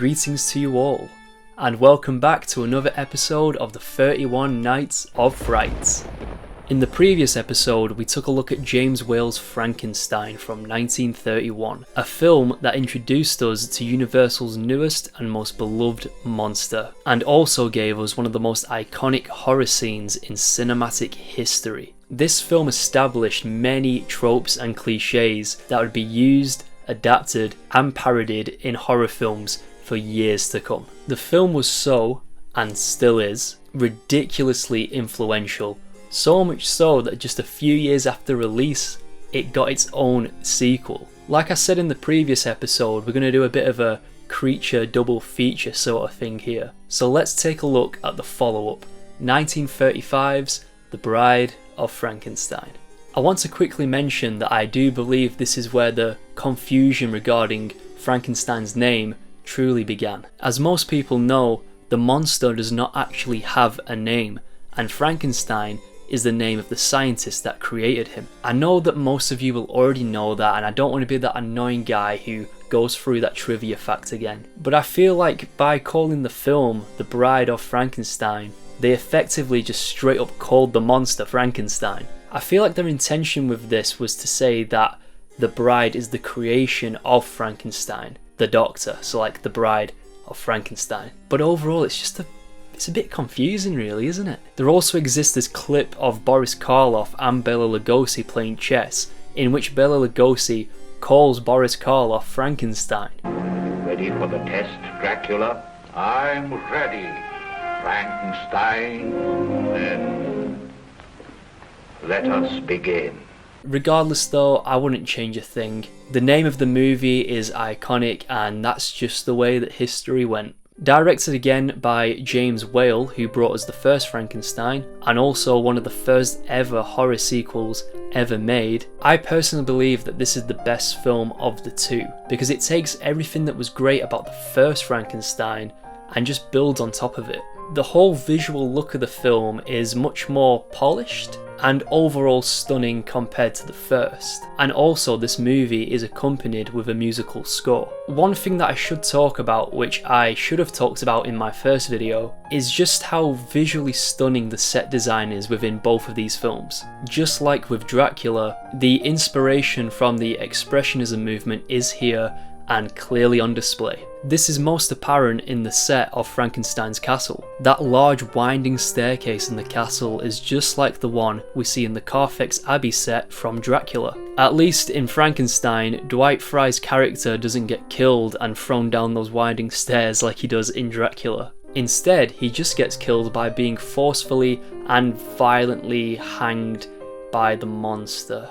Greetings to you all, and welcome back to another episode of the 31 Nights of Frights. In the previous episode, we took a look at James Whale's Frankenstein from 1931, a film that introduced us to Universal's newest and most beloved monster, and also gave us one of the most iconic horror scenes in cinematic history. This film established many tropes and cliches that would be used, adapted, and parodied in horror films for years to come. The film was so, and still is, ridiculously influential. So much so that just a few years after release, it got its own sequel. Like I said in the previous episode, we're going to do a bit of a creature double feature sort of thing here. So let's take a look at the follow-up, 1935's The Bride of Frankenstein. I want to quickly mention that I do believe this is where the confusion regarding Frankenstein's name truly began. As most people know, the monster does not actually have a name, and Frankenstein is the name of the scientist that created him. I know that most of you will already know that, and I don't want to be that annoying guy who goes through that trivia fact again. But I feel like by calling the film The Bride of Frankenstein, they effectively just straight up called the monster Frankenstein. I feel like their intention with this was to say that the bride is the creation of Frankenstein, the doctor, so like the Bride of Frankenstein. But overall it's a bit confusing really, isn't it? There also exists this clip of Boris Karloff and Bela Lugosi playing chess, in which Bela Lugosi calls Boris Karloff Frankenstein. Ready for the test, Dracula? I'm ready, Frankenstein. Then let us begin. Regardless though, I wouldn't change a thing. The name of the movie is iconic, and that's just the way that history went. Directed again by James Whale, who brought us the first Frankenstein, and also one of the first ever horror sequels ever made, I personally believe that this is the best film of the two, because it takes everything that was great about the first Frankenstein and just builds on top of it. The whole visual look of the film is much more polished and overall stunning compared to the first. And also this movie is accompanied with a musical score. One thing that I should talk about, which I should have talked about in my first video, is just how visually stunning the set design is within both of these films. Just like with Dracula, the inspiration from the Expressionism movement is here and clearly on display. This is most apparent in the set of Frankenstein's castle. That large winding staircase in the castle is just like the one we see in the Carfax Abbey set from Dracula. At least in Frankenstein, Dwight Frye's character doesn't get killed and thrown down those winding stairs like he does in Dracula. Instead, he just gets killed by being forcefully and violently hanged by the monster.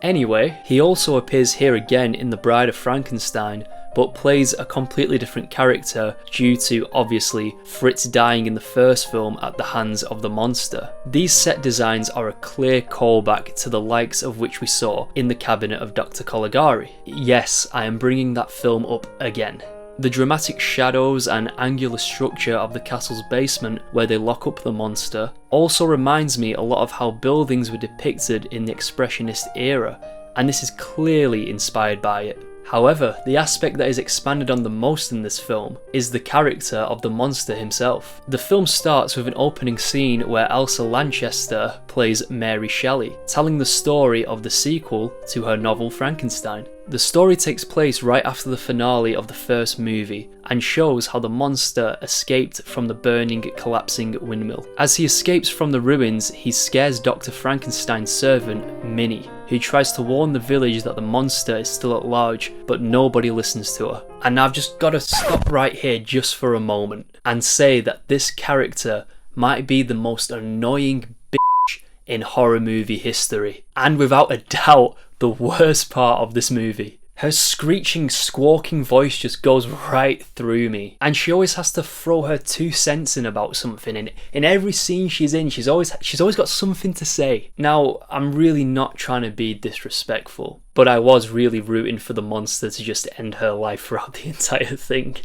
Anyway, he also appears here again in The Bride of Frankenstein, but plays a completely different character due to, obviously, Fritz dying in the first film at the hands of the monster. These set designs are a clear callback to the likes of which we saw in the cabinet of Dr. Caligari. Yes, I am bringing that film up again. The dramatic shadows and angular structure of the castle's basement where they lock up the monster also reminds me a lot of how buildings were depicted in the Expressionist era, and this is clearly inspired by it. However, the aspect that is expanded on the most in this film is the character of the monster himself. The film starts with an opening scene where Elsa Lanchester plays Mary Shelley, telling the story of the sequel to her novel Frankenstein. The story takes place right after the finale of the first movie and shows how the monster escaped from the burning, collapsing windmill. As he escapes from the ruins, he scares Dr. Frankenstein's servant, Minnie, who tries to warn the village that the monster is still at large, but nobody listens to her. And I've just got to stop right here just for a moment and say that this character might be the most annoying bitch in horror movie history, and without a doubt, the worst part of this movie. Her screeching, squawking voice just goes right through me, and she always has to throw her 2 cents in about something. In every scene she's in, she's always got something to say. Now, I'm really not trying to be disrespectful, but I was really rooting for the monster to just end her life throughout the entire thing.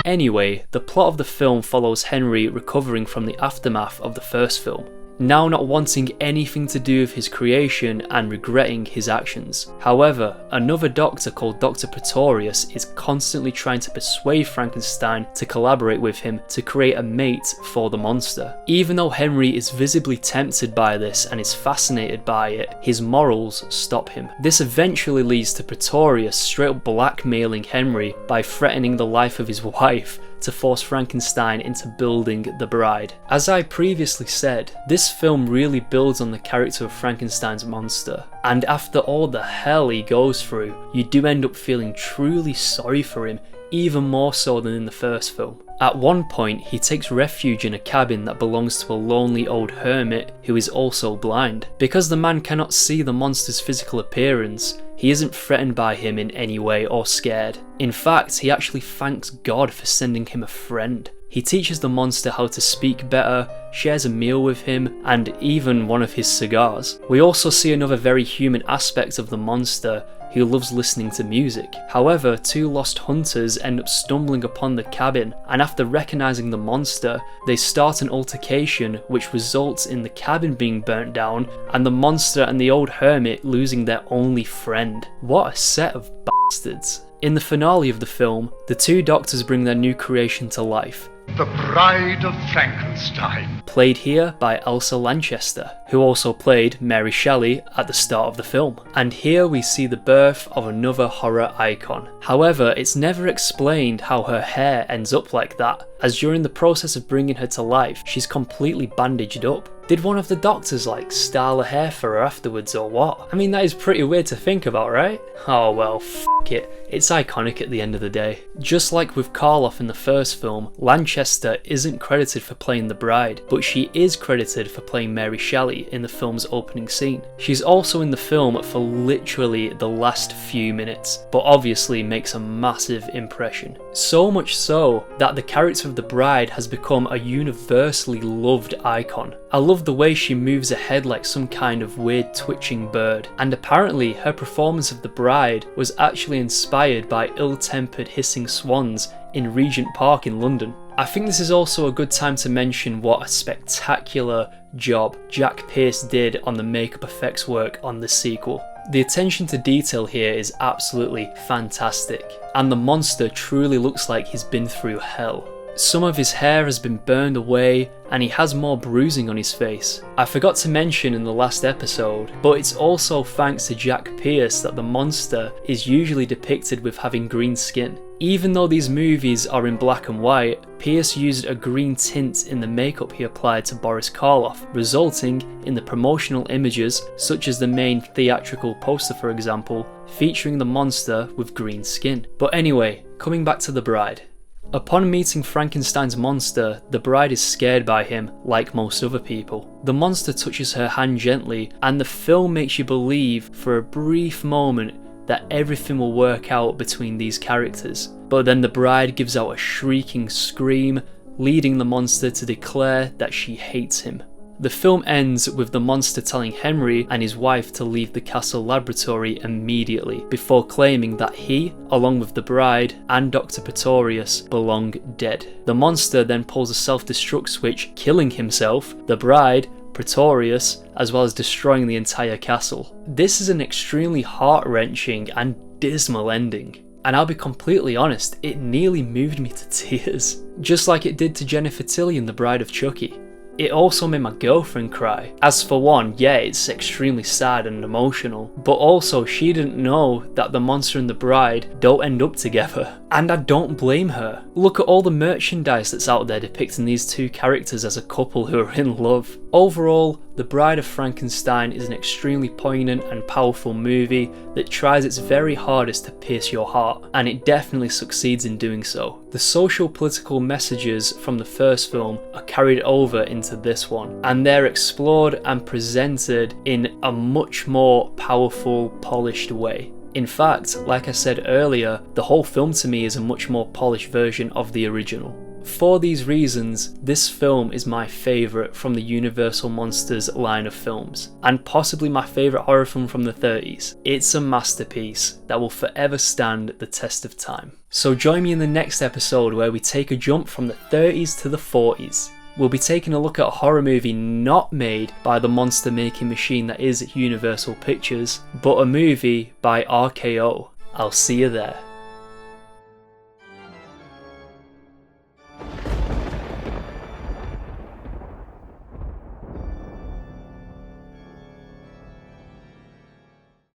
Anyway, the plot of the film follows Henry recovering from the aftermath of the first film. now not wanting anything to do with his creation and regretting his actions. However, another doctor called Dr. Pretorius is constantly trying to persuade Frankenstein to collaborate with him to create a mate for the monster. Even though Henry is visibly tempted by this and is fascinated by it, his morals stop him. This eventually leads to Pretorius straight up blackmailing Henry by threatening the life of his wife to force Frankenstein into building the bride. As I previously said, this film really builds on the character of Frankenstein's monster, and after all the hell he goes through, you do end up feeling truly sorry for him, even more so than in the first film. At one point, he takes refuge in a cabin that belongs to a lonely old hermit who is also blind. Because the man cannot see the monster's physical appearance, he isn't threatened by him in any way or scared. In fact, he actually thanks God for sending him a friend. He teaches the monster how to speak better, shares a meal with him, and even one of his cigars. We also see another very human aspect of the monster, who loves listening to music. However, two lost hunters end up stumbling upon the cabin, and after recognizing the monster, they start an altercation which results in the cabin being burnt down and the monster and the old hermit losing their only friend. What a set of bastards. In the finale of the film, the two doctors bring their new creation to life. The Bride of Frankenstein. Played here by Elsa Lanchester, who also played Mary Shelley at the start of the film. And here we see the birth of another horror icon. However, it's never explained how her hair ends up like that, as during the process of bringing her to life, she's completely bandaged up. Did one of the doctors style her hair for her afterwards or what? I mean, that is pretty weird to think about, right? Oh well, f*** it. It's iconic at the end of the day. Just like with Karloff in the first film, Lanchester isn't credited for playing the bride, but she is credited for playing Mary Shelley in the film's opening scene. She's also in the film for literally the last few minutes, but obviously makes a massive impression. So much so that the character of the bride has become a universally loved icon. I love the way she moves her head like some kind of weird twitching bird, and apparently her performance of the bride was actually inspired by ill-tempered hissing swans in Regent Park in London. I think this is also a good time to mention what a spectacular job Jack Pierce did on the makeup effects work on this sequel. The attention to detail here is absolutely fantastic, and the monster truly looks like he's been through hell. Some of his hair has been burned away, and he has more bruising on his face. I forgot to mention in the last episode, but it's also thanks to Jack Pierce that the monster is usually depicted with having green skin. Even though these movies are in black and white, Pierce used a green tint in the makeup he applied to Boris Karloff, resulting in the promotional images, such as the main theatrical poster for example, featuring the monster with green skin. But anyway, coming back to the bride. Upon meeting Frankenstein's monster, the bride is scared by him, like most other people. The monster touches her hand gently, and the film makes you believe for a brief moment that everything will work out between these characters. But then the bride gives out a shrieking scream, leading the monster to declare that she hates him. The film ends with the monster telling Henry and his wife to leave the castle laboratory immediately, before claiming that he, along with the bride and Dr. Pretorius, belong dead. The monster then pulls a self-destruct switch, killing himself, the bride, Pretorius, as well as destroying the entire castle. This is an extremely heart-wrenching and dismal ending. And I'll be completely honest, it nearly moved me to tears. Just like it did to Jennifer Tilly in The Bride of Chucky. It also made my girlfriend cry. As for one, yeah, it's extremely sad and emotional, but also she didn't know that the monster and the bride don't end up together. And I don't blame her. Look at all the merchandise that's out there depicting these two characters as a couple who are in love. Overall, The Bride of Frankenstein is an extremely poignant and powerful movie that tries its very hardest to pierce your heart, and it definitely succeeds in doing so. The social political messages from the first film are carried over into this one, and they're explored and presented in a much more powerful, polished way. In fact, like I said earlier, the whole film to me is a much more polished version of the original. For these reasons, this film is my favourite from the Universal Monsters line of films, and possibly my favourite horror film from the 30s. It's a masterpiece that will forever stand the test of time. So join me in the next episode where we take a jump from the 30s to the 40s. we'll be taking a look at a horror movie not made by the monster making machine that is Universal Pictures, but a movie by RKO. I'll see you there.